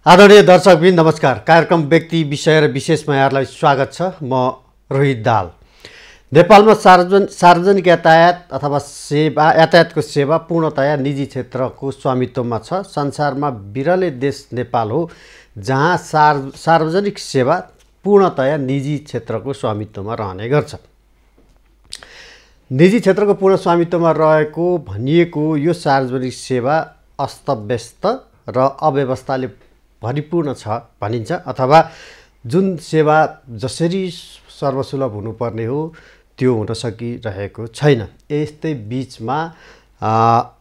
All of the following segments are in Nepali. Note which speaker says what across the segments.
Speaker 1: आदरणीय दर्शकवृन्द नमस्कार। कार्यक्रम व्यक्ति विषय र विशेषमा यहाँलाई स्वागत छ। म रोहित दाल। नेपालमा सार्वजनिक यातायात अथवा यातायातको सेवा पूर्णतया निजी क्षेत्रको स्वामित्वमा छ। संसारमा बिरलै देश नेपाल हो जहाँ सार्वजनिक सेवा पूर्णतया निजी क्षेत्रको स्वामित्वमा रहने गर्छ। निजी क्षेत्रको पूर्ण स्वामित्वमा रहेको भनिएको यो सार्वजनिक सेवा अस्तव्यस्त र अव्यवस्थाले भरिपूर्ण छ भनिन्छ, अथवा जुन सेवा जसरी सर्वसुलभ हुनुपर्ने हो त्यो हुन सकिरहेको छैन। यस्तै बिचमा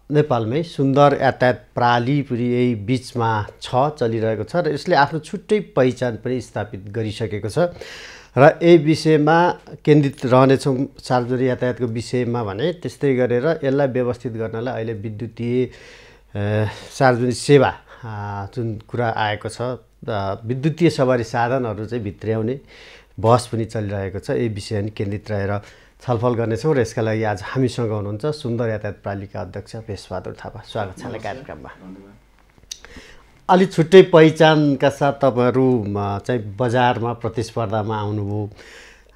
Speaker 1: नेपालमै सुन्दर यातायात प्रणाली पनि यही बिचमा चलिरहेको छ र यसले आफ्नो छुट्टै पहिचान पनि स्थापित गरिसकेको छ र यही विषयमा केन्द्रित रहनेछौँ। सार्वजनिक यातायातको विषयमा भने त्यस्तै गरेर यसलाई व्यवस्थित गर्नलाई अहिले विद्युतीय सार्वजनिक सेवा जुन कुरा आएको छ, विद्युतीय सवारी साधनहरू चाहिँ भित्र्याउने बहस पनि चलिरहेको छ। यही विषय पनि केन्द्रित रहेर छलफल गर्नेछौँ र यसका लागि आज हामीसँग हुनुहुन्छ सुन्दर यातायात प्रणालीका अध्यक्ष भेषबहादुर थापा। स्वागत छ कार्यक्रममा। अलि छुट्टै पहिचानका साथ तपाईँहरू चाहिँ बजारमा प्रतिस्पर्धामा आउनुभयो।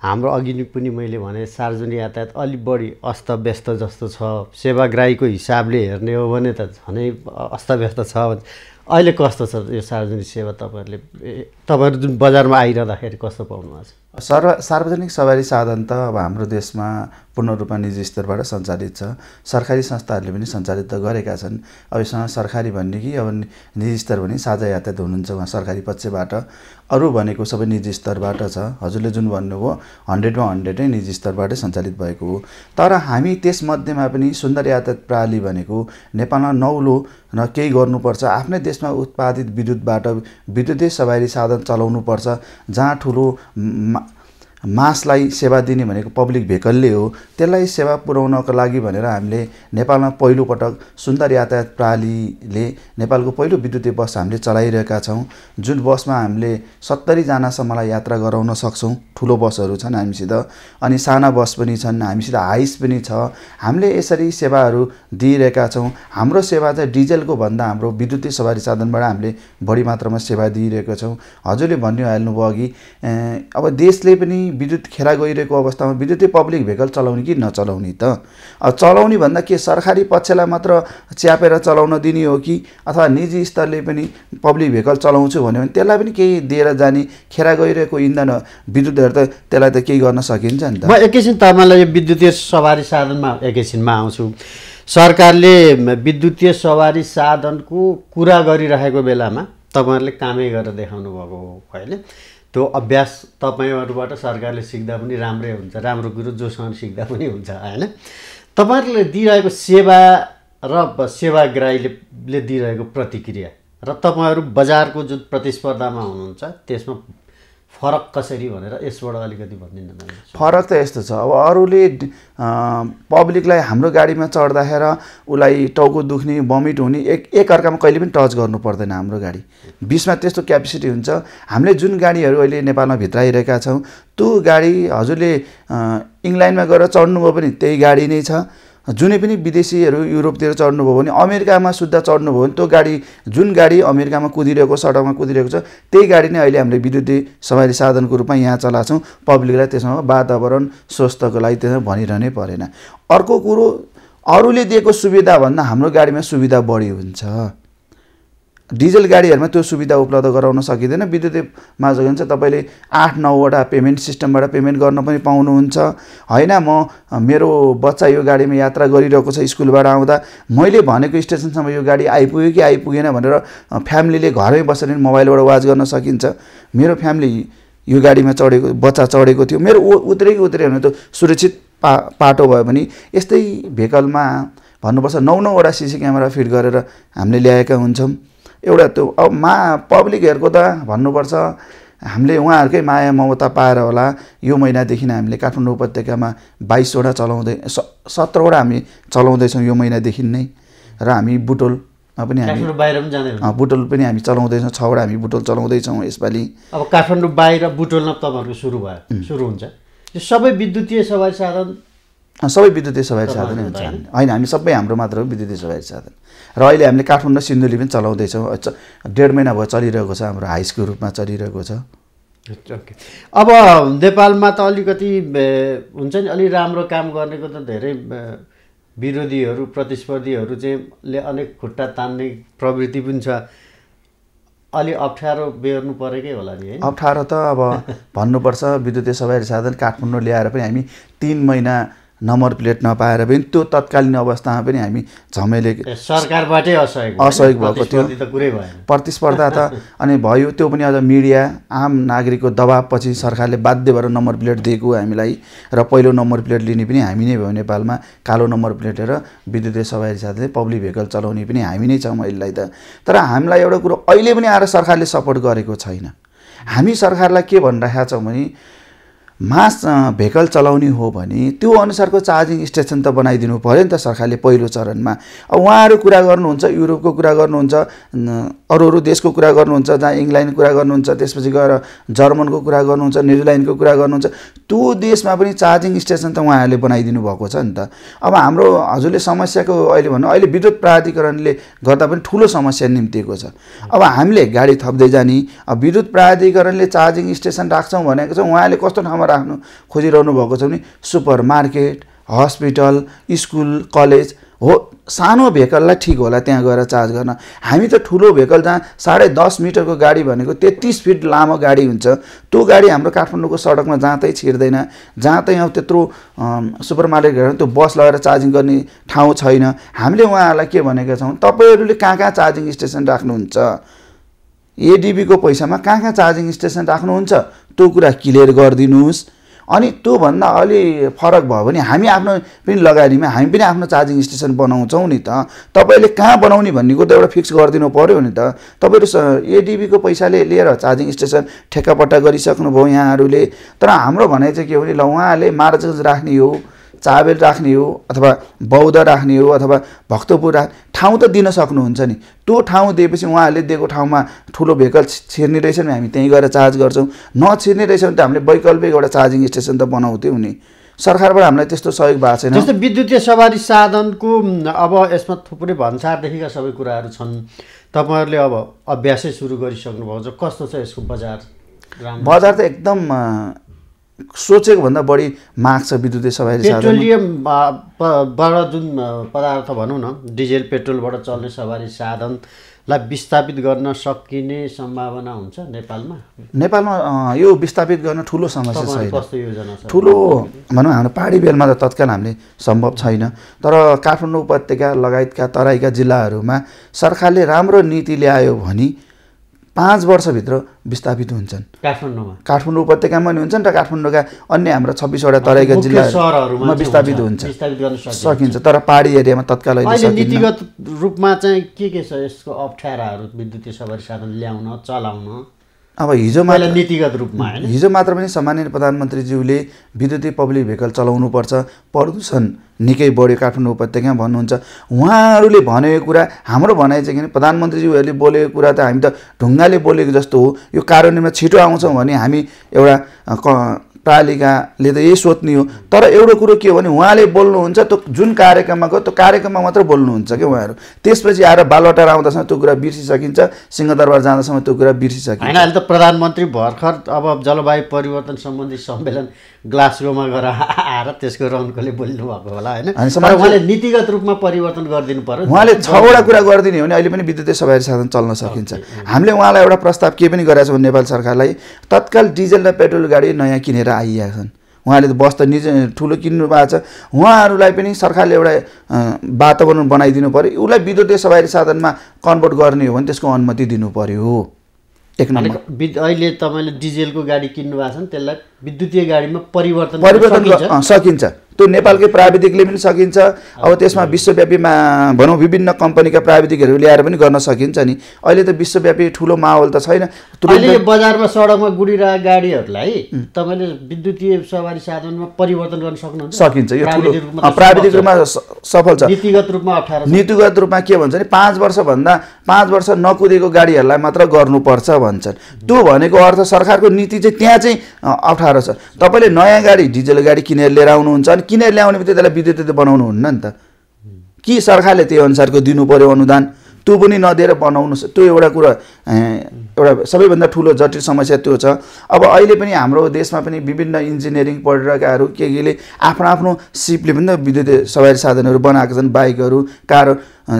Speaker 1: हाम्रो अघि पनि मैले भने सार्वजनिक यातायात अलिक बढी अस्तव्यस्त जस्तो छ। सेवाग्राहीको हिसाबले हेर्ने हो भने त झनै अस्तव्यस्त छ। अहिले कस्तो छ यो सार्वजनिक सेवा? तपाईँहरू जुन बजारमा आइरहँदाखेरि कस्तो पाउनुभएको छ?
Speaker 2: सार्वजनिक सवारी साधन त अब हाम्रो देशमा पूर्ण रूपमा निजी स्तरबाट सञ्चालित छ। सरकारी संस्थाहरूले पनि सञ्चालित त गरेका छन्। अब यसमा सरकारी भन्ने कि अब निजी स्तर भने साझा यातायात हुनुहुन्छ उहाँ सरकारी पक्षबाट, अरू भनेको सबै निजी स्तरबाट छ। हजुरले जुन भन्नुभयो 100मा 100 नै निजी स्तरबाटै सञ्चालित भएको हो। तर हामी त्यसमध्येमा पनि सुन्दर यातायात प्रणाली भनेको नेपालमा नौलो र केही गर्नुपर्छ, आफ्नै देशमा उत्पादित विद्युतबाट विद्युतीय सवारी साधन चलाउनुपर्छ, जहाँ ठुलो मासलाई सेवा दिने भनेको पब्लिक भेहिकलले हो। त्यसलाई सेवा पुर्याउनको लागि भनेर हामीले नेपालमा पहिलोपटक सुन्दर यातायात प्रणालीले नेपालको पहिलो विद्युतीय बस हामीले चलाइरहेका छौँ। जुन बसमा हामीले 70 जनासम्मलाई यात्रा गराउन सक्छौँ। ठुलो बसहरू छन् हामीसित, अनि साना बस पनि छन्, हामीसित हाइस पनि छ। हामीले यसरी सेवाहरू दिइरहेका छौँ। हाम्रो सेवा चाहिँ डिजेलको भन्दा हाम्रो विद्युतीय सवारी साधनबाट हामीले बढी मात्रामा सेवा दिइरहेका छौँ। हजुरले भनिहाल्नुभयो अघि, अब देशले पनि विद्युत खेरा गइरहेको अवस्थामा विद्युतीय पब्लिक भेहिकल चलाउने कि नचलाउने त? चलाउने भन्दा के सरकारी पक्षलाई मात्र च्यापेर चलाउन दिने हो कि अथवा निजी स्तरले पनि पब्लिक भेहिकल चलाउँछु भन्यो भने त्यसलाई पनि केही दिएर जाने? खेरा गइरहेको इन्धन विद्युतहरू त त्यसलाई त केही गर्न सकिन्छ नि त।
Speaker 1: म एकैछिन तपाईँलाई यो विद्युतीय सवारी साधनमा एकैछिनमा आउँछु। सरकारले विद्युतीय सवारी साधनको कुरा गरिरहेको बेलामा तपाईँहरूले कामै गरेर देखाउनु भएको होइन? त्यो अभ्यास तपाईँहरूबाट सरकारले सिक्दा पनि राम्रै हुन्छ, राम्रो कुरो जोसँग सिक्दा पनि हुन्छ होइन? तपाईँहरूले दिइरहेको सेवा र सेवाग्राहीले दिइरहेको प्रतिक्रिया र तपाईँहरू बजारको जुन प्रतिस्पर्धामा हुनुहुन्छ त्यसमा फरक कसरी भनेर यसबाट अलिकति भनिदिनु न।
Speaker 2: फरक त यस्तो छ, अब अरूले पब्लिकलाई हाम्रो गाडीमा चढ्दाखेरि उसलाई टाउको दुख्ने, भमिट हुने, एकअर्कामा कहिले पनि टच गर्नु पर्दैन। हाम्रो गाडी बिचमा त्यस्तो क्यापेसिटी हुन्छ। हामीले जुन गाडीहरू अहिले नेपालमा भित्राइरहेका छौँ त्यो गाडी हजुरले इङ्ल्यान्डमा गएर चढ्नुभयो भने त्यही गाडी नै छ। जुनै पनि विदेशीहरू युरोपतिर चढ्नुभयो भने, अमेरिकामा सुद्धा चढ्नुभयो भने त्यो गाडी जुन गाडी अमेरिकामा कुदिरहेको सडकमा कुदिरहेको छ त्यही गाडी नै अहिले हामीले विद्युतीय सवारी साधनको रूपमा यहाँ चलाएको छौँ। पब्लिकलाई त्यसमा वातावरण स्वस्थको लागि त्यसमा भनिरहनै परेन। अर्को कुरो, अरूले दिएको सुविधा भन्दा हाम्रो गाडीमा सुविधा बढी हुन्छ। डिजल गाडीहरूमा त्यो सुविधा उपलब्ध गराउन सकिँदैन। विद्युतीयमा चाहिँ तपाईँले 8-9वटा पेमेन्ट सिस्टमबाट पेमेन्ट गर्न पनि पाउनुहुन्छ होइन? मेरो बच्चा यो गाडीमा यात्रा गरिरहेको छ स्कुलबाट आउँदा, मैले भनेको स्टेसनसम्म यो गाडी आइपुग्यो कि आइपुगेन भनेर फ्यामिलीले घरमै बसेर मोबाइलबाट वाच गर्न सकिन्छ। मेरो फ्यामिली यो गाडीमा चढेको, बच्चा चढेको थियो, मेरो उत्रे भने त सुरक्षित पाटो भयो भने यस्तै भेहिकलमा भन्नुपर्छ 9-9वटा सिसी क्यामेरा फिट गरेर हामीले ल्याएका हुन्छौँ। एउटा त्यो अब पब्लिकहरूको त भन्नुपर्छ, हामीले उहाँहरूकै माया ममता पाएर होला यो महिनादेखि हामीले काठमाडौँ उपत्यकामा 22वटा 17वटा हामी चलाउँदैछौँ यो महिनादेखि नै। र हामी बुटोलमा पनि बुटोल पनि हामी चलाउँदैछौँ। 6वटा हामी बुटोल चलाउँदैछौँ यसपालि।
Speaker 1: अब काठमाडौँ बाहिर बुटोलमा तपाईँहरूको सुरु हुन्छ। यो सबै विद्युतीय सवारी साधन
Speaker 2: सबै विद्युतीय सवारी साधनै हुन्छ होइन, हामी सबै हाम्रो मात्र हो विद्युतीय सवारी साधन। र अहिले हामीले काठमाडौँ सिन्धुली पनि चलाउँदैछौँ, 1.5 महिना भयो चलिरहेको छ, हाम्रो हाइस्कुल रूपमा चलिरहेको छ।
Speaker 1: अब नेपालमा त अलिकति हुन्छ नि, अलि राम्रो काम गर्नेको त धेरै विरोधीहरू प्रतिस्पर्धीहरू चाहिँ अनेक खुट्टा तान्ने प्रवृत्ति पनि छ। अलि अप्ठ्यारो बेहोर्नु परेकै होला नि है?
Speaker 2: अप्ठ्यारो त अब भन्नुपर्छ, विद्युतीय सवारी साधन काठमाडौँ ल्याएर पनि हामी 3 महिना नम्बर प्लेट नपाएर पनि त्यो तत्कालीन अवस्थामा पनि हामी झमेले
Speaker 1: सरकारबाटै असहयोग
Speaker 2: भएको थियो। प्रतिस्पर्धा त अनि भयो, त्यो पनि अझ मिडिया आम नागरिकको दबाबपछि सरकारले बाध्य भएर नम्बर प्लेट दिएको हामीलाई। र पहिलो नम्बर प्लेट लिने पनि हामी नै भयो नेपालमा, कालो नम्बर प्लेट लिएर विद्युतीय सवारी साधन पब्लिक भेहिकल चलाउने पनि हामी नै छौँ अहिलेलाई त। तर हामीलाई एउटा कुरो अहिले पनि आएर सरकारले सपोर्ट गरेको छैन। हामी सरकारलाई के भनिरहेका छौँ भने मास भेहिकल चलाउने हो भने त्यो अनुसारको चार्जिङ स्टेसन त बनाइदिनु पऱ्यो नि त सरकारले पहिलो चरणमा। अब उहाँहरू कुरा गर्नुहुन्छ, युरोपको कुरा गर्नुहुन्छ, अरू देशको कुरा गर्नुहुन्छ, जहाँ इङ्ल्यान्डको कुरा गर्नुहुन्छ, त्यसपछि गएर जर्मनको कुरा गर्नुहुन्छ, न्युजिल्यान्डको कुरा गर्नुहुन्छ, त्यो देशमा पनि चार्जिङ स्टेसन त उहाँहरूले बनाइदिनु भएको छ नि त। अब हाम्रो हजुरले समस्याको अहिले भन्नु, अहिले विद्युत प्राधिकरणले गर्दा पनि ठुलो समस्या निम्तिएको छ। अब हामीले गाडी थप्दै जाने, अब विद्युत प्राधिकरणले चार्जिङ स्टेसन राख्छौँ भनेको छ, उहाँले कस्तो ठाउँमा राख्नु खोजिरहनु भएको छ भने super market, hospital, school, college हो। सानो भेहिकललाई ठिक होला त्यहाँ गएर चार्ज गर्न। हामी त ठुलो भेहिकल जहाँ 10.5 मिटरको गाडी भनेको 33 फिट लामो गाडी हुन्छ, त्यो गाडी हाम्रो काठमाडौँको सडकमा जहाँतै छिर्दैन, जहाँतै अब त्यत्रो सुपर मार्केटहरू त्यो बस लगाएर चार्जिङ गर्ने ठाउँ छैन। हामीले उहाँहरूलाई के भनेका छौँ, तपाईँहरूले कहाँ कहाँ चार्जिङ स्टेसन राख्नुहुन्छ, एडिबीको पैसामा कहाँ कहाँ चार्जिङ स्टेसन राख्नुहुन्छ, त्यो कुरा क्लियर गरिदिनुहोस्। अनि त्योभन्दा अलि फरक भयो भने हामी आफ्नो पनि लगानीमा हामी पनि आफ्नो चार्जिङ स्टेसन बनाउँछौँ नि त। तपाईँले कहाँ बनाउने भन्नेको त एउटा फिक्स गरिदिनु पऱ्यो नि त। तपाईँहरू एडिबीको पैसाले लिएर चार्जिङ स्टेसन ठेक्कापट्टा गरिसक्नुभयो यहाँहरूले। तर हाम्रो भनाइ चाहिँ के हो भने ल उहाँहरूले मार्जगञ्ज राख्ने हो, चाबेल राख्ने हो, अथवा बौद्ध राख्ने हो, अथवा भक्तपुर ठाउँ त दिन सक्नुहुन्छ नि। त्यो ठाउँ दिएपछि उहाँहरूले दिएको ठाउँमा ठुलो भेहिकल छिर्ने रहेछ भने हामी त्यहीँ गएर चार्ज गर्छौँ, नछिर्ने रहेछ भने त हामीले वैकल्पिक एउटा चार्जिङ स्टेसन त बनाउँथ्यौँ नि। सरकारबाट हामीलाई त्यस्तो सहयोग भएको छैन।
Speaker 1: जस्तो विद्युतीय सवारी साधनको अब यसमा थुप्रै भन्सारदेखिका सबै कुराहरू छन्। तपाईँहरूले अब अभ्यासै सुरु गरिसक्नु भएको छ, कस्तो छ यसको बजार?
Speaker 2: बजार त एकदम सोचेको भन्दा बढी माग छ विद्युतीय सवारी साधन।
Speaker 1: पेट्रोलियमबाट जुन पदार्थ भनौँ न, डिजेल पेट्रोलबाट चल्ने सवारी साधनलाई विस्थापित गर्न सकिने सम्भावना हुन्छ नेपालमा? नेपालमा
Speaker 2: यो विस्थापित गर्न ठुलो समस्या छैन।
Speaker 1: कस्तो योजना छ?
Speaker 2: ठुलो भनौँ हाम्रो पहाडी बेलमा त तत्काल हामीले सम्भव छैन। तर काठमाडौँ उपत्यका लगायतका तराईका जिल्लाहरूमा सरकारले राम्रो नीति ल्यायो भने 5 वर्षभित्र विस्थापित हुन्छन्। काठमाडौँ उपत्यकामा पनि हुन्छन् र काठमाडौँका अन्य हाम्रो 26वटा तराईका जिल्लाहरूमा विस्थापित हुन्छ सकिन्छ। तर पहाडी एरियामा तत्काल
Speaker 1: नीतिगत रूपमा चाहिँ के छ यसको अप्ठ्याराहरू विद्युतीय सवारी साधन ल्याउन चलाउन?
Speaker 2: अब हिजो
Speaker 1: मात्र
Speaker 2: पनि सम्माननीय प्रधानमन्त्रीज्यूले विद्युतीय पब्लिक भेहिकल चलाउनुपर्छ, प्रदूषण निकै बढ्यो काठमाडौँ उपत्यकामा भन्नुहुन्छ। उहाँहरूले भनेको कुरा हाम्रो भनाइ चाहिँ किन प्रधानमन्त्रीज्यूहरूले बोलेको कुरा त हामी त ढुङ्गाले बोलेको जस्तो हो। यो कार्यान्वयनमा छिटो आउँछौँ भने हामी एउटा पालिकाले त यही सोध्ने हो। तर एउटा कुरो के हो भने उहाँले बोल्नुहुन्छ त्यो जुन कार्यक्रममा गयो त्यो कार्यक्रममा मात्र बोल्नुहुन्छ क्या उहाँहरू। त्यसपछि आएर बालवाटार आउँदासम्म त्यो कुरा बिर्सिसकिन्छ, सिंहदरबार जाँदासम्म त्यो कुरा बिर्सिसकिन्छ।
Speaker 1: होइन, अहिले त प्रधानमन्त्री भर्खर अब जलवायु परिवर्तन सम्बन्धी सम्मेलन ग्लासगोमा गएर आएर त्यसको रन्कोले बोल्नु भएको होला होइन। उहाँले नीतिगत रूपमा परिवर्तन गरिदिनु पर्यो।
Speaker 2: उहाँले 6वटा कुरा गरिदिने हो भने अहिले पनि विद्युतीय सवारी साधन चल्न सकिन्छ। हामीले उहाँलाई एउटा प्रस्ताव के पनि गरेका छौँ नेपाल सरकारलाई, तत्काल डिजल र पेट्रोल गाडी नयाँ किनेर आइरहेका छन्। उहाँले त बस त निकै ठुलो किन्नु भएको छ। उहाँहरूलाई पनि सरकारले एउटा वातावरण बनाइदिनु पऱ्यो। उसलाई विद्युतीय सवारी साधनमा कन्भर्ट गर्ने हो भने त्यसको अनुमति दिनु पऱ्यो।
Speaker 1: अहिले तपाईँले डिजेलको गाडी किन्नु भएको छ नि, त्यसलाई विद्युतीय गाडीमा परिवर्तन
Speaker 2: सकिन्छ। त्यो नेपालकै प्राविधिकले पनि सकिन्छ। अब त्यसमा विश्वव्यापी भनौँ विभिन्न कम्पनीका प्राविधिकहरू ल्याएर पनि गर्न सकिन्छ नि। अहिले त विश्वव्यापी ठुलो माहौल त छैन।
Speaker 1: अहिले बजारमा सडकमा गुडिरहेका गाडीहरूलाई तपाईँले विद्युतीय सवारी साधनमा परिवर्तन गर्न सक्नुहुन्छ?
Speaker 2: सकिन्छ। यो ठुलो प्राविधिक रूपमा सफल छ।
Speaker 1: नीतिगत रूपमा अप्ठ्यारो?
Speaker 2: नीतिगत रूपमा के भन्छ भने 5 वर्ष नकुदेको गाडीहरूलाई मात्र गर्नुपर्छ भन्छन्। त्यो भनेको अर्थ सरकारको नीति चाहिँ त्यहाँ चाहिँ अप्ठ्यारो अप्ठ्यारो छ। तपाईँले नयाँ गाडी डिजल गाडी किनेर लिएर आउनुहुन्छ अनि किनेर ल्याउने बित्तिकै त्यसलाई विद्युतीय बनाउनु हुन्न नि त। कि सरकारले त्यो अनुसारको दिनु पर्यो अनुदान, त्यो पनि नदिएर बनाउनु, त्यो एउटा कुरा, एउटा सबैभन्दा ठुलो जटिल समस्या त्यो छ। अब अहिले पनि हाम्रो देशमा पनि विभिन्न इन्जिनियरिङ पढिरहेकाहरू केले आफ्नो आफ्नो सिपले पनि त विद्युतीय सवारी साधनहरू बनाएका छन्, बाइकहरू, कार,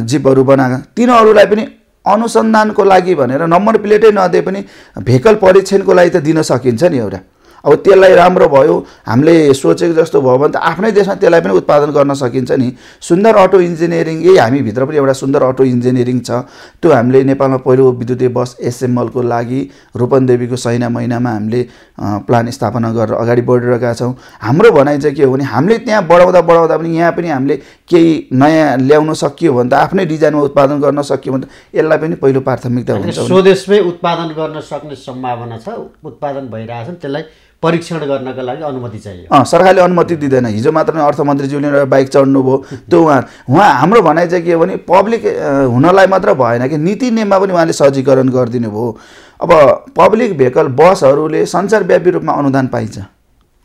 Speaker 2: जिपहरू बनाएका। तिनीहरूलाई पनि अनुसन्धानको लागि भनेर नम्बर प्लेटै नदिए पनि भेहिकल परीक्षणको लागि त दिन सकिन्छ नि एउटा। अब त्यसलाई राम्रो भयो, हामीले सोचेको जस्तो भयो भने त आफ्नै देशमा त्यसलाई पनि उत्पादन गर्न सकिन्छ नि। सुन्दर अटो इन्जिनियरिङ, यही हामीभित्र पनि एउटा सुन्दर अटो इन्जिनियरिङ छ। त्यो हामीले नेपालमा पहिलो विद्युतीय बस एसेम्बलको लागि रूपन्देवीको सैना महिनामा हामीले प्लान स्थापना गरेर अगाडि बढिरहेका छौँ। हाम्रो भनाइ चाहिँ के हो भने हामीले त्यहाँ बढाउँदा पनि यहाँ पनि हामीले केही नयाँ ल्याउन सकियो भने त, आफ्नै डिजाइनमा उत्पादन गर्न सकियो भने त यसलाई पनि पहिलो प्राथमिकता हुन्छ।
Speaker 1: स्वदेशमै उत्पादन गर्न सक्ने सम्भावना छ, उत्पादन भइरहेछ, त्यसलाई परीक्षण गर्नका लागि अनुमति चाहियो।
Speaker 2: सरकारले अनुमति दिँदैन। हिजो मात्र नै अर्थमन्त्रीज्यूले बाइक चढ्नुभयो, त्यो उहाँ हाम्रो भनाइ चाहिँ के हो भने पब्लिक हुनलाई मात्र भएन कि नीति नियममा पनि उहाँले सहजीकरण गरिदिनु भयो। अब पब्लिक भेहिकल बसहरूले संसारव्यापी रूपमा अनुदान पाइन्छ।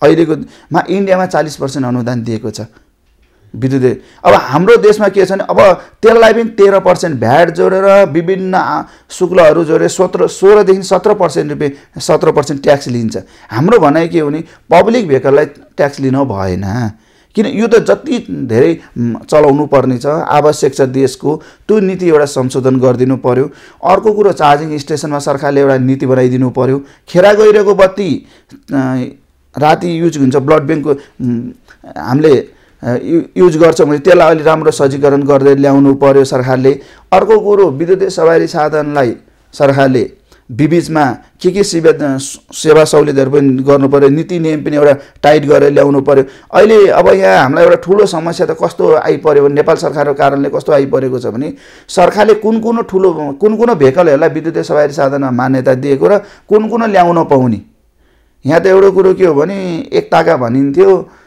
Speaker 2: अहिलेकोमा इन्डियामा 40% अनुदान दिएको छ विद्युतीय। अब हाम्रो देशमा के छ भने अब त्यसलाई पनि 13% भ्याट जोडेर विभिन्न शुल्कहरू जोडेर 16देखि 17% ट्याक्स लिन्छ। हाम्रो भनाइ के हो भने पब्लिक भेहिकललाई ट्याक्स लिन भएन, किन यो त जति धेरै चलाउनु पर्ने छ, आवश्यक छ देशको, त्यो नीति एउटा संशोधन गरिदिनु पर्यो। अर्को कुरो, चार्जिङ स्टेसनमा सरकारले एउटा नीति बनाइदिनु पर्यो। खेरा गइरहेको बत्ती राति युज हुन्छ, ब्लड ब्याङ्कको हामीले युज गर्छौँ भने त्यसलाई अलि राम्रो सहजीकरण गर्दै ल्याउनु पर्यो सरकारले। अर्को कुरो, विद्युतीय सवारी साधनलाई सरकारले बिचमा के सेवा सहुलियतहरू पनि गर्नु पर्यो, नीति नियम पनि एउटा टाइट गरेर ल्याउनु पर्यो। अहिले अब यहाँ हामीलाई एउटा ठुलो समस्या त कस्तो आइपर्यो भने, नेपाल सरकारको कारणले कस्तो आइपरेको छ भने, सरकारले कुन कुन भेहिकलहरूलाई विद्युतीय सवारी साधनमा मान्यता दिएको र कुन ल्याउन पाउने। यहाँ त एउटा कुरो के हो भने, एक ताका भनिन्थ्यो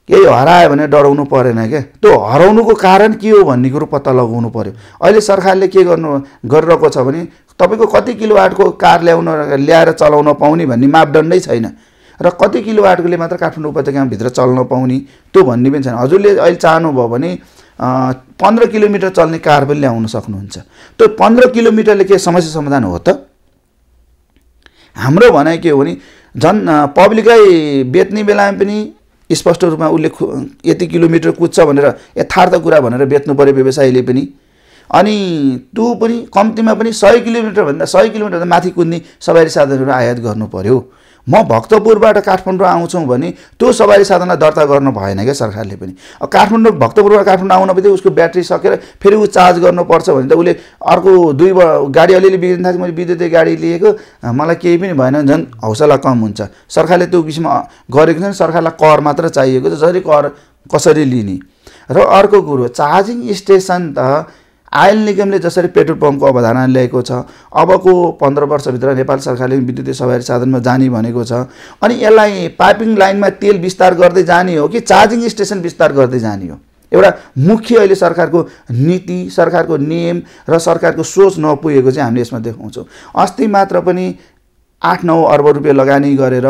Speaker 2: केही हरायो भने डराउनु परेन क्या, त्यो हराउनुको कारण के हो भन्ने कुरो पत्ता लगाउनु पर्यो। अहिले सरकारले के गरिरहेको छ भने तपाईँको कति किलोवाटको कार ल्याएर चलाउन पाउने भन्ने मापदण्डै छैन, र कति किलोवाटकोले मात्र काठमाडौँ उपत्यकाभित्र चल्न पाउने त्यो भन्ने पनि छैन। हजुरले अहिले चाहनुभयो भने 15 किलोमिटर चल्ने कार पनि ल्याउन सक्नुहुन्छ। त्यो 15 किलोमिटरले के समस्या समाधान हो त? हाम्रो भनाइ के हो भने झन् पब्लिकलाई बेच्ने बेलामा पनि स्पष्ट रूपमा उसले यति किलोमिटर कुद्छ भनेर यथार्थ कुरा भनेर बेच्नु पर्यो व्यवसायीले पनि। अनि त्यो पनि कम्तीमा पनि 100 किलोमिटर माथि कुद्ने सवारी साधनहरू आयात गर्नु पर्यो। म भक्तपुरबाट काठमाडौँ आउँछौँ भने त्यो सवारी साधनलाई दर्ता गर्नु भएन क्या सरकारले पनि। अब भक्तपुरबाट काठमाडौँ आउन बित्तिकै उसको ब्याट्री सकेर फेरि ऊ चार्ज गर्नुपर्छ भने त उसले अर्को 2 गाडी अलिअलि बिग्रिन थाल्छ। मैले विद्युतीय गाडी लिएको, मलाई केही पनि भएन, झन् हौसला कम हुन्छ। सरकारले त्यो किसिममा गरेको छैन। सरकारलाई कर मात्र चाहिएको छ, जसरी कर कसरी लिने। र अर्को कुरो, चार्जिङ स्टेसन त आयल निगमले जसरी पेट्रोल पम्पको अवधारणा ल्याएको छ, अबको 15 वर्षभित्र नेपाल सरकारले विद्युतीय सवारी साधनमा जाने भनेको छ। अनि यसलाई पाइपिङ लाइनमा तेल विस्तार गर्दै जाने हो कि चार्जिङ स्टेसन विस्तार गर्दै जाने हो? एउटा मुख्य अहिले सरकारको नीति, सरकारको नियम र सरकारको सोच नपुगेको चाहिँ हामीले यसमा देखाउँछौँ। अस्ति मात्र पनि 8-9 अर्ब रुपियाँ लगानी गरेर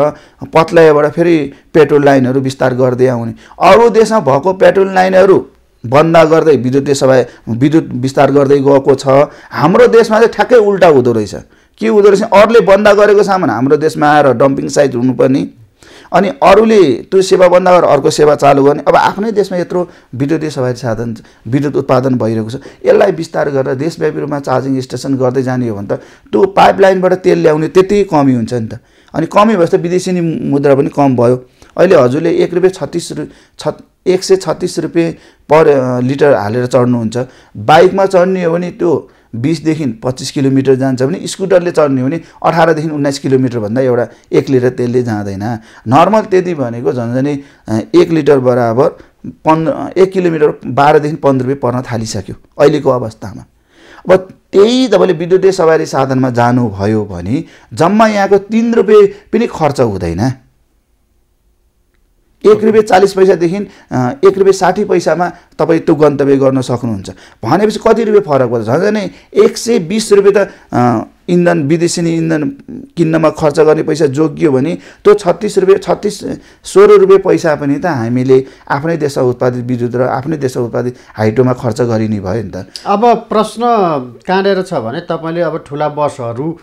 Speaker 2: पत्लैबाट फेरि पेट्रोल लाइनहरू विस्तार गर्दै आउने। अरू देशमा भएको पेट्रोल लाइनहरू बन्द गर्दै विद्युत विस्तार गर्दै गएको छ। हाम्रो देशमा चाहिँ ठ्याक्कै उल्टा हुँदो रहेछ। के हुँदो रहेछ? अरूले बन्द गरेको सामान हाम्रो देशमा आएर डम्पिङ साइट हुनुपर्ने, अनि अरूले त्यो सेवा बन्द गरेर अर्को सेवा चालु गर्ने। अब आफ्नै देशमा यत्रो विद्युतीय सवारी साधन, विद्युत उत्पादन भइरहेको छ, यसलाई विस्तार गरेर देशव्यापी रूपमा चार्जिङ स्टेसन गर्दै जाने हो भने त त्यो पाइपलाइनबाट तेल ल्याउने त्यति कमी हुन्छ नि त। अनि कमी भएपछि त विदेशी मुद्रा पनि कम भयो। अहिले हजुरले 136 रुपियाँ पर लिटर हालेर चढ्नुहुन्छ। बाइकमा चढ्ने हो भने त्यो 20 देखि 25 किलोमिटर जान्छ भने, स्कुटरले चढ्ने हो भने 18 देखि 19 किलोमिटर भन्दा एउटा 1 लिटर तेलले जाँदैन। नर्मल त्यति भनेको झन्झनै 1 लिटर बराबर 1 किलोमिटर 12 देखि 15 रुपियाँ पर्न थालिसक्यो अहिलेको अवस्थामा। अब त्यही तपाईँले विद्युतीय सवारी साधनमा जानुभयो भने जम्मा यहाँको 3 रुपियाँ पनि खर्च हुँदैन। ₹1.40 ₹1.60 तपाईँ त्यो गन्तव्य गर्न सक्नुहुन्छ भनेपछि कति रुपियाँ फरक पर्छ झन् झनै ₹120 त इन्धन विदेशी इन्धन किन्नमा खर्च गर्ने पैसा जोगियो भने त्यो ₹16 पैसा पनि त हामीले आफ्नै देशमा उत्पादित विद्युत र आफ्नै देशमा उत्पादित हाइड्रोमा खर्च गरिने भयो नि त।
Speaker 1: अब प्रश्न कहाँनिर छ भने तपाईँले अब ठुला बसहरू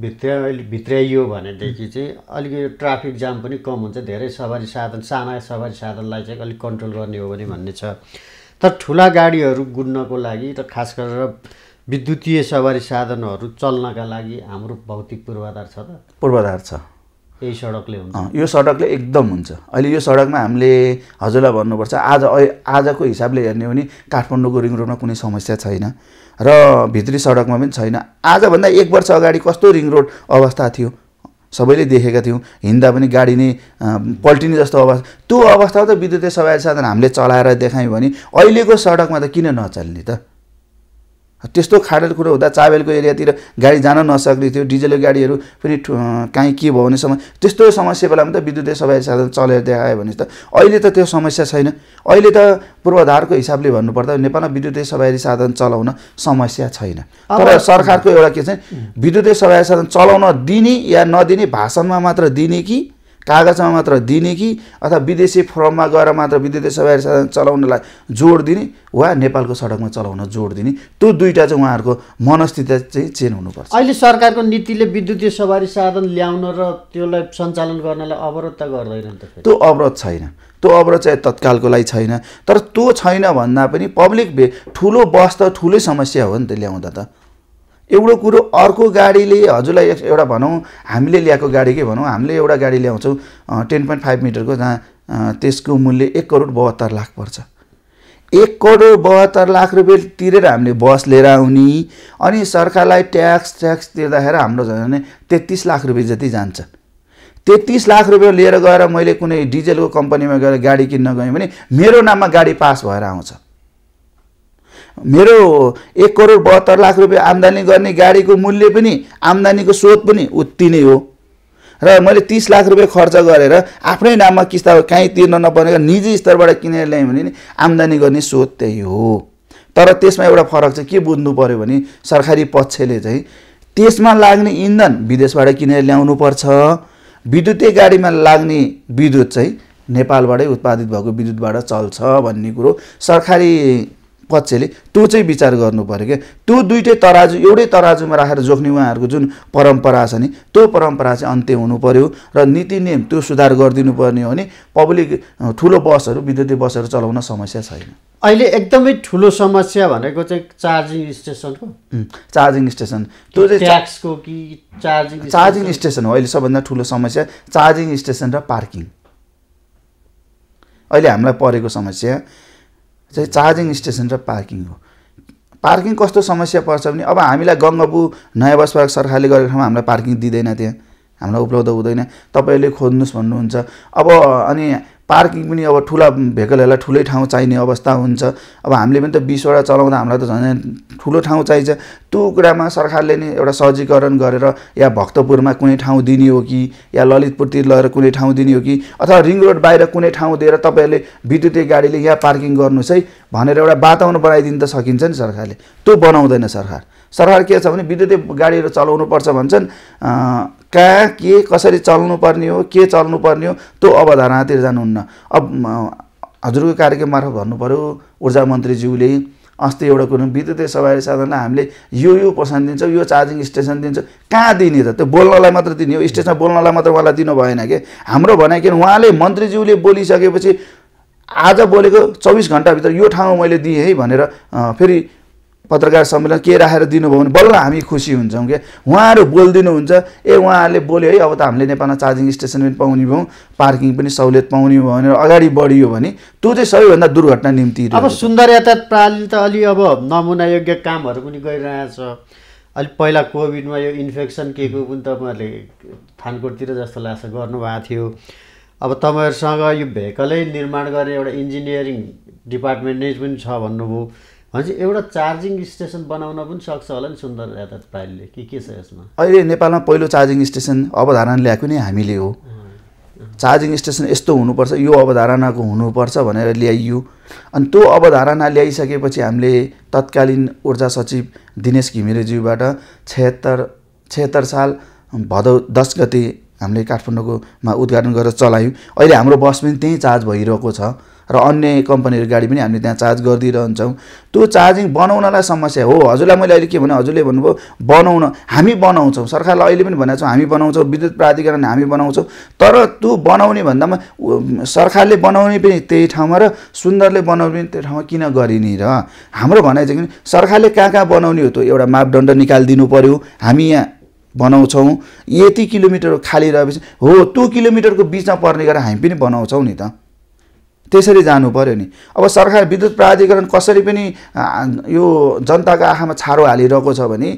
Speaker 1: भित्र्याइयो भनेदेखि चाहिँ अलिकति ट्राफिक जाम पनि कम हुन्छ, धेरै सवारी साधन साना सवारी साधनलाई चाहिँ अलिक कन्ट्रोल गर्ने हो भने भन्ने छ। तर ठुला गाडीहरू गुड्नको लागि र खास गरेर विद्युतीय सवारी साधनहरू चल्नका लागि हाम्रो भौतिक पूर्वाधार छ त?
Speaker 2: पूर्वाधार छ,
Speaker 1: यही सडकले हुन्छ।
Speaker 2: यो सडकले एकदम हुन्छ। अहिले यो सडकमा हामीले हजुरलाई भन्नुपर्छ आजको हिसाबले हेर्ने हो भने काठमाडौँको रिङ रोडमा कुनै समस्या छैन र भित्री सडकमा पनि छैन। आजभन्दा 1 वर्ष अगाडि कस्तो रिङ रोड अवस्था थियो सबैले देखेका थियौँ, हिँड्दा पनि गाडी नै पल्टिने जस्तो अवस्था। त्यो अवस्थामा त विद्युतीय सवारी साधन हामीले चलाएर देखायौँ भने अहिलेको सडकमा त किन नचल्ने त? त्यस्तो खाडल कुरो हुँदा चाबेलको एरियातिर गाडी जान नसक्ने थियो, डिजलको गाडीहरू पनि काहीँ के भयो भने त्यस्तो समस्या बेलामा त विद्युतीय सवारी साधन चलेर देखायो भने त अहिले त त्यो समस्या छैन। अहिले त पूर्वाधारको हिसाबले भन्नुपर्दा नेपालमा विद्युतीय सवारी साधन चलाउन समस्या छैन। तर सरकारको एउटा के चाहिँ विद्युतीय सवारी साधन चलाउन दिने या नदिने भाषणमा मात्र दिने कि कागजमा मात्र दिने कि अथवा विदेशी फर्ममा गएर मात्र विद्युतीय सवारी साधन चलाउनलाई जोड दिने वा नेपालको सडकमा चलाउन जोड दिने, त्यो दुईटा चाहिँ उहाँहरूको मनस्थिति चाहिँ चेन्ज हुनुपर्छ।
Speaker 1: अहिले सरकारको नीतिले विद्युतीय सवारी साधन ल्याउन र त्यसलाई सञ्चालन गर्नलाई अवरोध त गर्दैन त?
Speaker 2: त्यो अवरोध छैन, त्यो अवरोध चाहिँ तत्कालको लागि छैन। तर त्यो छैन भन्दा पनि पब्लिक ठुलो बस त ठुलै समस्या हो नि त ल्याउँदा त। एउटा कुरो अर्को गाडीले हजुरलाई एउटा भनौँ हामीले ल्याएको गाडीकै भनौँ, हामीले एउटा गाडी ल्याउँछौँ 10.5 मिटरको जहाँ त्यसको मूल्य 1,72,00,000 पर्छ। 1,72,00,000 रुपियाँ तिरेर हामीले बस लिएर आउने अनि सरकारलाई ट्याक्स तिर्दाखेरि हाम्रो झन् 33 लाख रुपियाँ जति जान्छ। 33 लाख रुपियाँ लिएर गएर मैले कुनै डिजलको कम्पनीमा गएर गाडी किन्न गएँ भने मेरो नाममा गाडी पास भएर आउँछ। मेरो 1,72,00,000 रुपियाँ आम्दानी गर्ने गाडीको मूल्य पनि आम्दानीको स्रोत पनि उति नै हो र मैले 30 लाख रुपियाँ खर्च गरेर आफ्नै नाममा किस्ता काहीँ तिर्न नपरेको निजी स्तरबाट किनेर ल्याएँ भने आम्दानी गर्ने स्रोत त्यही हो। तर त्यसमा एउटा फरक चाहिँ के बुझ्नु पर्यो भने सरकारी पक्षले चाहिँ त्यसमा लाग्ने इन्धन विदेशबाट किनेर ल्याउनु पर्छ, विद्युतीय गाडीमा लाग्ने विद्युत चाहिँ नेपालबाटै उत्पादित भएको विद्युतबाट चल्छ भन्ने कुरो सरकारी पक्षले त्यो चाहिँ विचार गर्नु पर्यो क्या। त्यो दुईटै तराजु एउटै तराजुमा राखेर जोख्ने उहाँहरूको जुन परम्परा छ नि त्यो परम्परा चाहिँ अन्त्य हुनु पर्यो र नीति नियम त्यो सुधार गरिदिनु पर्ने हो भने पब्लिक ठुलो बसहरू विद्युतीय बसहरू चलाउन समस्या छैन।
Speaker 1: अहिले एकदमै ठुलो समस्या भनेको चाहिँ चार्जिङ स्टेसनको
Speaker 2: चार्जिङ स्टेसन त्यो चाहिँ
Speaker 1: ट्याक्सको कि
Speaker 2: चार्जिङ स्टेसन हो अहिले सबभन्दा ठुलो समस्या। चार्जिङ स्टेसन र पार्किङ अहिले हामीलाई परेको समस्या चाहिँ चार्जिङ स्टेसन र पार्किङ हो। पार्किङ कस्तो समस्या पर्छ भने अब हामीलाई गङ्गाबु नयाँ बस पार्क सरकारले गरेको ठाउँमा हामीलाई पार्किङ दिँदैन, त्यहाँ हामीलाई उपलब्ध हुँदैन, तपाईँहरूले खोज्नुहोस् भन्नुहुन्छ। अब अनि पार्किङ पनि अब ठुला भेहिकलहरूलाई ठुलै ठाउँ चाहिने अवस्था हुन्छ। अब हामीले पनि त 20 वटा चलाउँदा हामीलाई त झन् ठुलो ठाउँ चाहिन्छ। त्यो कुरामा सरकारले नै एउटा सहजीकरण गरेर या भक्तपुरमा कुनै ठाउँ दिने हो कि या ललितपुरतिर लगेर कुनै ठाउँ दिने हो कि अथवा रिङ रोड बाहिर कुनै ठाउँ दिएर तपाईँहरूले विद्युतीय गाडीले यहाँ पार्किङ गर्नुहोस् है भनेर एउटा वातावरण बनाइदिनु त सकिन्छ नि सरकारले। त्यो बनाउँदैन सरकार। सरकार के छ भने विद्युतीय गाडीहरू चलाउनु पर्छ भन्छन्, कहाँ के कसरी चल्नु पर्ने हो के चल्नु पर्ने हो त्यो अवधारणातिर जानुहुन्न। अब हजुरको कार्यक्रम मार्फत भन्नु पर्यो ऊर्जा मन्त्रीज्यूले अस्ति एउटा कुरो विद्युतीय सवारी साधनलाई हामीले यो प्रोत्साहन दिन्छौँ, यो चार्जिङ स्टेसन दिन्छौँ, कहाँ दिने त? त्यो बोल्नलाई मात्र दिने हो, स्टेसनमा बोल्नलाई मात्र उहाँलाई दिनु भएन कि हाम्रो भनाइ किन उहाँले मन्त्रीज्यूले बोलिसकेपछि आज बोलेको 24 घन्टाभित्र यो ठाउँ मैले दिएँ है भनेर फेरि पत्रकार सम्मेलन के राखेर दिनुभयो भने बल्ल हामी खुसी हुन्छौँ क्या। उहाँहरू बोलिदिनुहुन्छ उहाँहरूले बोल्यो है अब त हामीले नेपालमा चार्जिङ स्टेसन पनि पाउने भयौँ, पार्किङ पनि सहुलियत पाउने भयो भनेर अगाडि बढियो भने त्यो चाहिँ सबैभन्दा दुर्घटना निम्ति।
Speaker 1: अब सुन्दर यातायात प्रणाली त अलि अब नमुनायोग्य कामहरू पनि गरिरहेछ। अलि पहिला कोभिडमा यो इन्फेक्सन के को पनि तपाईँहरूले थानकोटतिर जस्तो लाग्छ गर्नुभएको थियो। अब तपाईँहरूसँग यो भेहिकलै निर्माण गर्ने एउटा इन्जिनियरिङ डिपार्टमेन्ट नै पनि छ भन्नुभयो भनेपछि एउटा चार्जिङ स्टेसन बनाउन पनि सक्छ होला नि सुन्दर यातायात प्रणालीले? के छ यसमा?
Speaker 2: अहिले नेपालमा पहिलो चार्जिङ स्टेसन अवधारणा ल्याएको नै हामीले हो। चार्जिङ स्टेसन यस्तो हुनुपर्छ, यो अवधारणाको हुनुपर्छ भनेर ल्याइयो। अनि त्यो अवधारणा ल्याइसकेपछि हामीले तत्कालीन ऊर्जा सचिव दिनेश घिमिरेज्यूबाट 76 साल भदौ 10 गते हामीले काठमाडौँमा उद्घाटन गरेर चलायौँ। अहिले हाम्रो बस पनि त्यहीँ चार्ज भइरहेको छ र अन्य कम्पनीहरू गाडी पनि हामीले त्यहाँ चार्ज गरिदिइरहन्छौँ। त्यो चार्जिङ बनाउनलाई समस्या हो। हजुरलाई मैले अहिले के भने, हजुरले भन्नुभयो बनाउन, हामी बनाउँछौँ, सरकारलाई अहिले पनि भनेको छौँ हामी बनाउँछौँ, विद्युत प्राधिकरण हामी बनाउँछौँ। तर त्यो बनाउने भन्दामा सरकारले बनाउने पनि त्यही ठाउँमा र सुन्दरले बनाउने पनि त्यही ठाउँमा किन गरिने र हाम्रो भनाइ चाहिँ सरकारले कहाँ बनाउने हो त्यो एउटा मापदण्ड निकालिदिनु पर्यो। हामी यहाँ बनाउँछौँ, यति किलोमिटर खाली रहेपछि हो त्यो किलोमिटरको बिचमा पर्ने गरेर हामी पनि बनाउँछौँ नि त, त्यसरी जानु पर्यो नि। अब सरकार विद्युत प्राधिकरण कसरी पनि यो जनताको आँखामा छारो हालिरहेको छ भने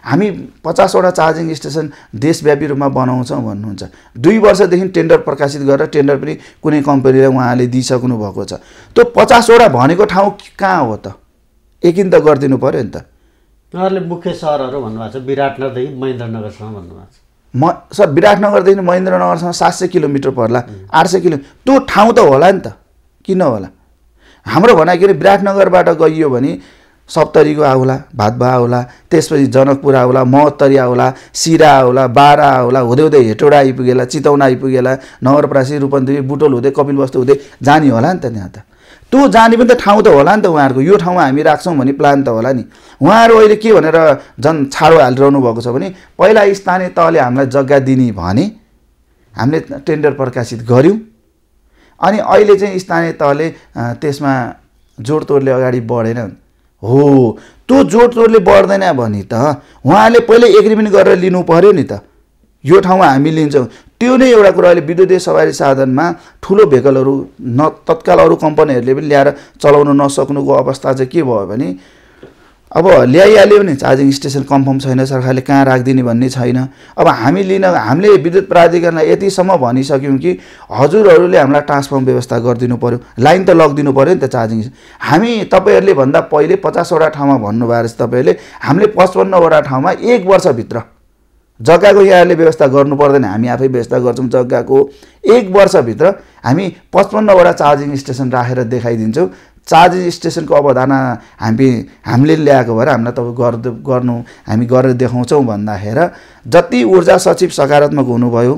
Speaker 2: हामी 50वटा चार्जिङ स्टेसन देशव्यापी रूपमा बनाउँछौँ भन्नुहुन्छ। 2 वर्षदेखि टेन्डर प्रकाशित गरेर टेन्डर पनि कुनै कम्पनीले उहाँले दिइसक्नु भएको छ। त्यो 50वटा भनेको ठाउँ कहाँ हो त? यकिन त गरिदिनु पर्यो नि त।
Speaker 1: उहाँहरूले मुख्य सहरहरू भन्नुभएको छ, विराटनगरदेखि महेन्द्रनगरसम्म भन्नुभएको छ।
Speaker 2: सर विराटनगरदेखि महेन्द्रनगरसम्म 700 किलोमिटर पर्ला, 800 किलो, त्यो ठाउँ त होला नि त, किन होला? हाम्रो भनाइ के अरे विराटनगरबाट गइयो भने सप्तरीको आउला, भातभा आउला, त्यसपछि जनकपुर आउला, महोत्तरी आउला, सिरा आउला, बारा आउला, हुँदै हुँदै हेटौडा आइपुगेला, चितौन आइपुगेला, नगरपरासी, रूपन्देही, बुटोल हुँदै कपिलवस्तु हुँदै जाने होला नि त। त्यहाँ त त्यो जाने पनि त ठाउँ त होला नि त उहाँहरूको। यो ठाउँमा हामी राख्छौँ भने प्लान त होला नि। उहाँहरू अहिले के भनेर झन् छाडो हालिरहनु भएको छ भने पहिला स्थानीय तहले हामीलाई जग्गा दिने भने हामीले टेन्डर प्रकाशित गऱ्यौँ, अनि अहिले चाहिँ स्थानीय तहले त्यसमा जोडतोडले अगाडि बढेन। हो त्यो जोडतोडले बढ्दैन भने त उहाँले पहिले एग्रिमेन्ट गरेर लिनु पर्यो नि त, यो ठाउँमा हामी लिन्छौँ। त्यो नै एउटा कुरा। अहिले विद्युतीय सवारी साधनमा ठुलो भेकलहरू तत्काल अरू कम्पनीहरूले पनि ल्याएर चलाउन नसक्नुको अवस्था चाहिँ के भयो भने अब ल्याइहाल्यो भने चार्जिङ स्टेसन कन्फर्म छैन, सरकारले कहाँ राखिदिने भन्ने छैन। अब हामीले विद्युत प्राधिकरणलाई यतिसम्म भनिसक्यौँ कि हजुरहरूले हामीलाई ट्रान्सफर्म व्यवस्था गरिदिनु पर्यो, लाइन त लगिदिनु पर्यो नि त चार्जिङ। हामी तपाईँहरूले भन्दा पहिले 50वटा ठाउँमा भन्नुभएको रहेछ तपाईँहरूले, हामीले 55वटा ठाउँमा 1 वर्षभित्र जग्गाको यहाँहरूले व्यवस्था गर्नु पर्दैन, हामी आफै व्यवस्था गर्छौँ जग्गाको। 1 वर्षभित्र हामी 55वटा चार्जिङ स्टेसन राखेर देखाइदिन्छौँ। चार्जिङ स्टेसनको अवधारणा हामीले ल्याएको भएर हामीलाई तपाईँ गर्नु हामी गरेर देखाउँछौँ भन्दाखेरि जति ऊर्जा सचिव सकारात्मक हुनुभयो,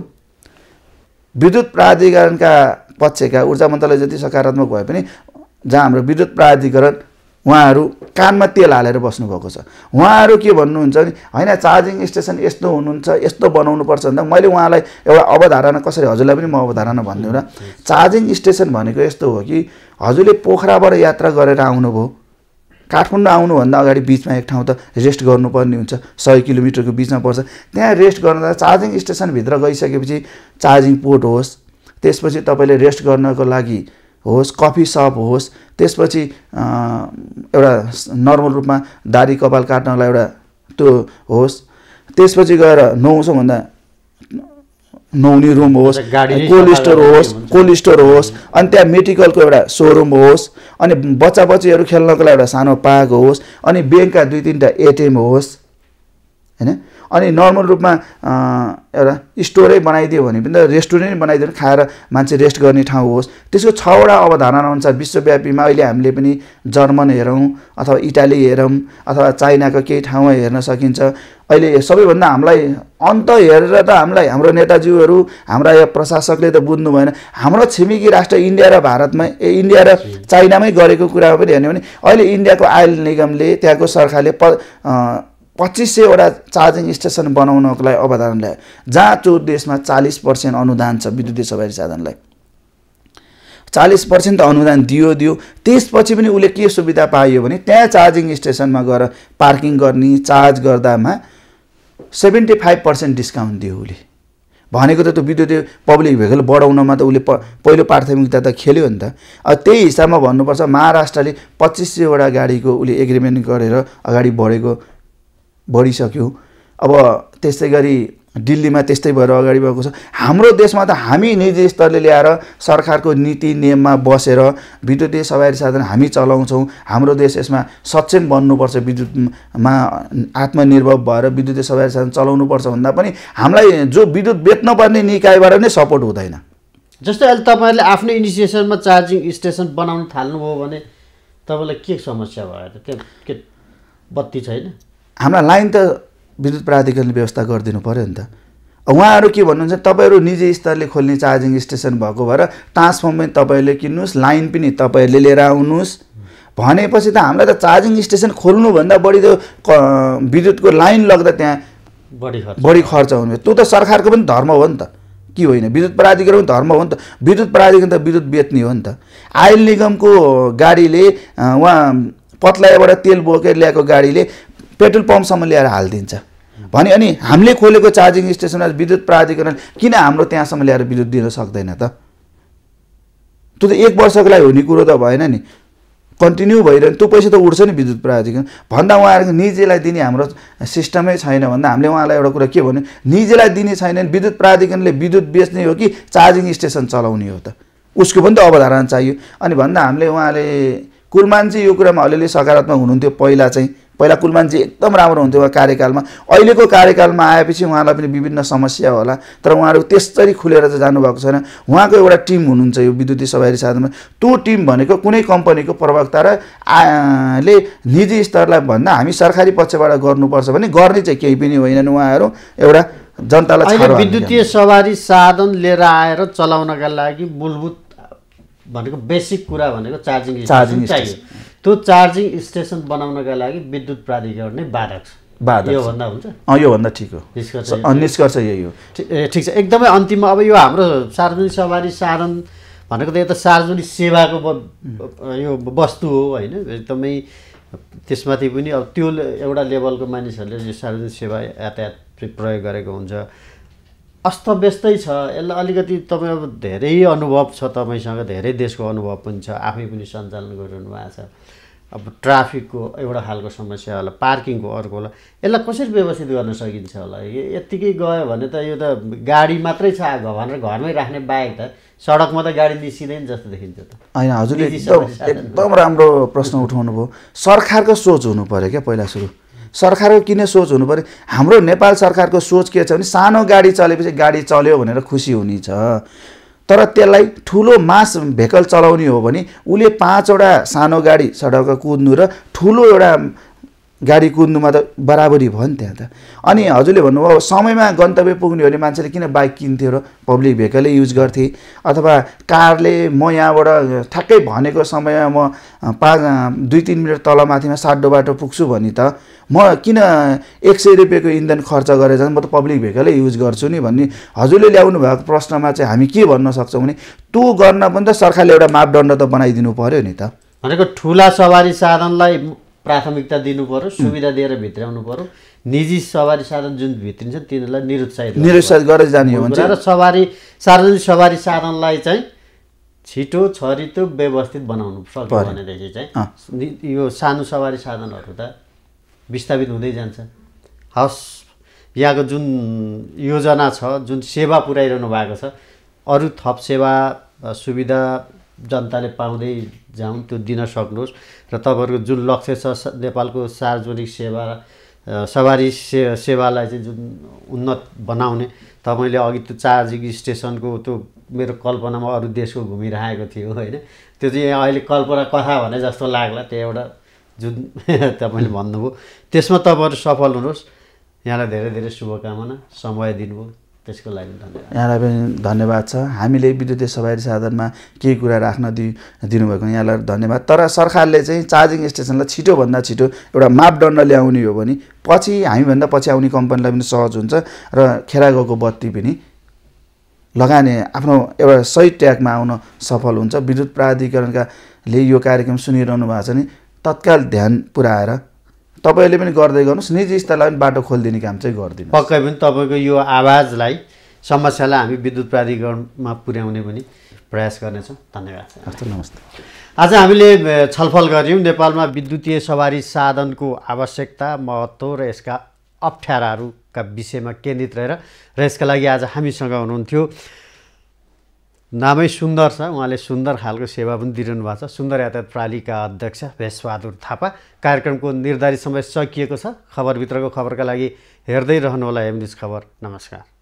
Speaker 2: विद्युत प्राधिकरणका पक्षका ऊर्जा मन्त्रालय जति सकारात्मक भए पनि जहाँ हाम्रो विद्युत प्राधिकरण उहाँहरू कानमा तेल हालेर बस्नुभएको छ। उहाँहरू के भन्नुहुन्छ भने होइन चार्जिङ स्टेसन यस्तो हुनुहुन्छ, यस्तो बनाउनुपर्छ भन्दा मैले उहाँलाई एउटा अवधारणा कसरी, हजुरलाई पनि म अवधारणा भनिदिउँ र। चार्जिङ स्टेसन भनेको यस्तो हो कि हजुरले पोखराबाट यात्रा गरेर आउनुभयो, काठमाडौँ आउनुभन्दा अगाडि बिचमा एक ठाउँ त रेस्ट गर्नुपर्ने हुन्छ, 100 किलोमिटरको बिचमा पर्छ। त्यहाँ रेस्ट गर्दा चार्जिङ स्टेसनभित्र गइसकेपछि चार्जिङ पोर्ट होस्, त्यसपछि तपाईँले रेस्ट गर्नको लागि होस्, कफी सप होस्, त्यसपछि एउटा नर्मल रूपमा दाढी कपाल काट्नलाई एउटा त्यो होस्, त्यसपछि गएर नुहाउँछौँ भन्दा नुहाउने रुम होस्, कोल्ड स्टोर होस्, अनि त्यहाँ मेडिकलको एउटा सोरुम होस्, अनि बच्चा बच्चीहरू खेल्नको लागि एउटा सानो पार्क होस्, अनि ब्याङ्कका 2-3टा एटिएम होस् हैन। अनि नर्मल रूपमा एउटा स्टोरै बनाइदियो भने पनि त रेस्टुरेन्ट बनाइदियो भने खाएर मान्छे रेस्ट गर्ने ठाउँ होस्। त्यसको 6वटा अवधारणा अनुसार विश्वव्यापीमा अहिले हामीले पनि जर्मन हेरौँ अथवा इटाली हेरौँ अथवा चाइनाको केही ठाउँमा हेर्न सकिन्छ। अहिले सबैभन्दा हामीलाई अन्त हेरेर त हाम्रो नेताजीहरू हाम्रा यो प्रशासकले त बुझ्नु भएन। हाम्रो छिमेकी राष्ट्र इन्डिया र भारतमा इन्डिया र चाइनामै गरेको कुरामा पनि हेर्ने भने अहिले इन्डियाको आयल निगमले त्यहाँको सरकारले 2500वटा चार्जिङ स्टेसन बनाउनको लागि अवधारणा ल्यायो, जहाँ त्यो देशमा 40% अनुदान छ विद्युतीय सवारी साधनलाई। 40% त अनुदान दियो। त्यसपछि पनि उसले के सुविधा पाइयो भने त्यहाँ चार्जिङ स्टेसनमा गएर पार्किङ गर्ने, चार्ज गर्दामा 75% डिस्काउन्ट दियो उसले। भनेको त त्यो विद्युतीय पब्लिक भेहिकल बढाउनमा त उसले पहिलो प्राथमिकता त खेल्यो नि त। अब त्यही हिसाबमा भन्नुपर्छ महाराष्ट्रले 2500वटा गाडीको उसले एग्रिमेन्ट गरेर अगाडि बढिसक्यो। अब त्यस्तै गरी दिल्लीमा त्यस्तै भएर अगाडि बढेको छ। हाम्रो देशमा त हामी निजी स्तरले ल्याएर सरकारको नीति नियममा बसेर विद्युतीय सवारी साधन हामी चलाउँछौँ। हाम्रो देश यसमा सक्षम बन्नुपर्छ, विद्युतमा आत्मनिर्भर भएर विद्युतीय सवारी साधन चलाउनुपर्छ भन्दा पनि हामीलाई जो विद्युत बेच्नुपर्ने निकायबाट नै सपोर्ट हुँदैन।
Speaker 1: जस्तै अहिले तपाईँहरूले आफ्नो इनिसिएसनमा चार्जिङ स्टेसन बनाउन थाल्नुभयो भने तपाईँलाई के समस्या भयो त? त्यहाँ के बत्ती छैन?
Speaker 2: हाम्रा लाइन त विद्युत प्राधिकरणले व्यवस्था गरिदिनु पर्यो नि त। उहाँहरू के भन्नुहुन्छ, तपाईँहरू निजी स्तरले खोल्ने चार्जिङ स्टेसन भएको भएर ट्रान्सफर्मर पनि तपाईँहरूले किन्नुहोस्, लाइन पनि तपाईँहरूले लिएर आउनुहोस् भनेपछि त हामीलाई त चार्जिङ स्टेसन खोल्नुभन्दा बढी त विद्युतको लाइन लाग्दा त्यहाँ बढी खर्च हुने। त्यो त सरकारको पनि धर्म हो नि त, के होइन? विद्युत प्राधिकरण धर्म हो नि त। विद्युत प्राधिकरण त विद्युत बेच्ने हो नि त। आयल निगमको गाडीले उहाँ पत्लाबाट तेल बोकेर ल्याएको गाडीले पेट्रोल पम्पसम्म ल्याएर हालिदिन्छ भने अनि हामीले खोलेको चार्जिङ स्टेसनमा विद्युत प्राधिकरण किन हाम्रो त्यहाँसम्म ल्याएर विद्युत दिन सक्दैन त? त्यो त 1 वर्षको लागि हुने कुरो त भएन नि, कन्टिन्यू भइरहने। त्यो पैसा त उठ्छ नि विद्युत प्राधिकरण भन्दा उहाँहरूको निजीलाई दिने हाम्रो सिस्टमै छैन भन्दा हामीले उहाँलाई एउटा कुरा के भन्यो, निजीलाई दिने छैन भने विद्युत प्राधिकरणले विद्युत बेच्ने हो कि चार्जिङ स्टेसन चलाउने हो त? उसको पनि त अवधारणा चाहियो। अनि भन्दा हामीले उहाँले कुलमान चाहिँ यो कुरामा अलिअलि सकारात्मक हुनुहुन्थ्यो। पहिला कुलमान चाहिँ एकदम राम्रो हुन्थ्यो उहाँ कार्यकालमा। अहिलेको कार्यकालमा आएपछि उहाँलाई पनि विभिन्न समस्या होला, तर उहाँहरू त्यसरी खुलेर चाहिँ जानुभएको छैन। उहाँको एउटा टिम हुनुहुन्छ यो विद्युतीय सवारी साधनमा। त्यो टिम भनेको कुनै कम्पनीको प्रवक्ता र ले निजी स्तरलाई भन्दा हामी सरकारी पक्षबाट गर्नुपर्छ भने गर्ने चाहिँ केही पनि होइनन्। उहाँहरू एउटा जनतालाई
Speaker 1: विद्युतीय सवारी साधन लिएर आएर चलाउनका लागि मूलभूत भनेको बेसिक कुरा भनेको चार्जिङ स्टेसन चाहियो। त्यो चार्जिङ स्टेसन बनाउनका लागि विद्युत प्राधिकरण नै बाधक छ। यो भन्दा हुन्छ?
Speaker 2: योभन्दा ठिक हो, निष्कर्ष यही हो।
Speaker 1: ठिक छ। एकदमै अन्तिममा अब यो हाम्रो सार्वजनिक सवारी साधन भनेको त यो त सार्वजनिक सेवाको यो वस्तु हो होइन? एकदमै त्यसमाथि पनि अब त्यो एउटा लेभलको मानिसहरूले यो सार्वजनिक सेवा यातायात प्रयोग गरेको हुन्छ। अस्तव्यस्तै छ। यसलाई अलिकति तपाईँ अब धेरै अनुभव छ तपाईँसँग, धेरै देशको अनुभव पनि छ, आफै पनि सञ्चालन गरिरहनु भएको छ। अब ट्राफिकको एउटा खालको समस्या होला, पार्किङको अर्को होला, यसलाई कसरी व्यवस्थित गर्न सकिन्छ होला? यत्तिकै गयो भने त यो त गाडी मात्रै छ भनेर घरमै राख्ने बाहेक त सडकमा त गाडी निस्किँदैन जस्तो देखिन्छ त।
Speaker 2: होइन, हजुरले एकदम राम्रो प्रश्न उठाउनु भयो। सरकारको सोच हुनु पऱ्यो क्या पहिला सुरु। सरकारको किन सोच हुनु पऱ्यो? हाम्रो नेपाल सरकारको सोच के छ भने सानो गाडी चलेपछि गाडी चल्यो भनेर खुसी हुने छ, तर त्यसलाई ठुलो मास भेहिकल चलाउने हो भने उसले 5वटा सानो गाडी सडकमा कुद्नु र ठुलो एउटा गाडी कुद्नुमा त बराबरी भयो नि त्यहाँ त। अनि हजुरले भन्नुभयो समयमा गन्तव्य पुग्ने हो भने मान्छेले किन बाइक किन्थ्यो र पब्लिक भेहिकलै युज गर्थे, अथवा कारले म यहाँबाट ठ्याक्कै भनेको समयमा म 2-3 मिनट तलमाथिमा 60 बाटो पुग्छु भने त म किन 100 रुपियाँको इन्धन खर्च गरेर जान्छ, म त पब्लिक भेहिकलै युज गर्छु नि भन्ने हजुरले ल्याउनु भएको प्रश्नमा चाहिँ हामी के भन्न सक्छौँ भने त्यो गर्न पनि त सरकारले एउटा मापदण्ड त बनाइदिनु पर्यो नि त।
Speaker 1: भनेको ठुला सवारी साधनलाई प्राथमिकता दिनु पर्यो, सुविधा दिएर भित्राउनु पर्यो। निजी सवारी साधन जुन भित्रिन्छ तिनीहरूलाई निरुत्साहित गरेर जाने हो भने र सार्वजनिक सवारी साधनलाई चाहिँ छिटो छरितो व्यवस्थित बनाउनु सक्यो भनेदेखि चाहिँ यो सानो सवारी साधनहरू त विस्थापित हुँदै जान्छ। हस्, यहाँको जुन योजना छ, जुन सेवा पुर्याइरहनु भएको छ, अरू थप सेवा सुविधा जनताले पाउँदै जाउन्, त्यो दिन सक्नुहोस्। र तपाईँहरूको जुन लक्ष्य छ नेपालको सार्वजनिक सवारी सेवालाई चाहिँ जुन उन्नत बनाउने, तपाईँले अघि त्यो चार्जिङ स्टेसनको त्यो मेरो कल्पनामा अरू देशको घुमिरहेको थियो होइन, त्यो चाहिँ अहिले कल्पना कथा भने जस्तो लाग्ला। त्यो एउटा जुन तपाईँले भन्नुभयो त्यसमा तपाईँहरू सफल हुनुहोस्। यहाँलाई धेरै धेरै शुभकामना, समय दिनुभयो त्यसको लागि धन्यवाद।
Speaker 2: यहाँलाई पनि धन्यवाद छ। हामीले विद्युतीय सवारी साधनमा केही कुरा राख्न दिनुभएको यहाँलाई धन्यवाद। तर सरकारले चाहिँ चार्जिङ स्टेसनलाई छिटोभन्दा छिटो एउटा मापदण्ड ल्याउने हो भने पछि हामीभन्दा पछि आउने कम्पनीलाई पनि सहज हुन्छ र खेरा गएको बत्ती पनि लगाने आफ्नो एउटा सही ट्र्याकमा आउन सफल हुन्छ। विद्युत प्राधिकरणले यो कार्यक्रम सुनिरहनु भएको छ नि तत्काल ध्यान पुर्याएर तपाईँहरूले पनि गर्दै गर्नुहोस्, निजी स्तरलाई पनि बाटो खोलिदिने काम चाहिँ गरिदिनु।
Speaker 1: पक्कै पनि तपाईँको यो आवाजलाई समस्यालाई हामी विद्युत प्राधिकरणमा पुर्याउने पनि प्रयास गर्नेछौँ। धन्यवाद।
Speaker 2: हस्, नमस्ते।
Speaker 1: आज हामीले छलफल गऱ्यौँ नेपालमा विद्युतीय सवारी साधनको आवश्यकता, महत्त्व र यसका अप्ठ्याराहरूका विषयमा केन्द्रित रहेर, र यसका लागि आज हामीसँग हुनुहुन्थ्यो, नामै सुन्दर छ, उहाँले सुन्दर खालको सेवा पनि दिइरहनु भएको छ, सुन्दर यातायात प्रणालीका अध्यक्ष भेषबहादुर थापा। कार्यक्रमको निर्धारित समय सकिएको छ। खबरभित्रको खबरका लागि हेर्दै रहनुहोला एम न्युज खबर। नमस्कार।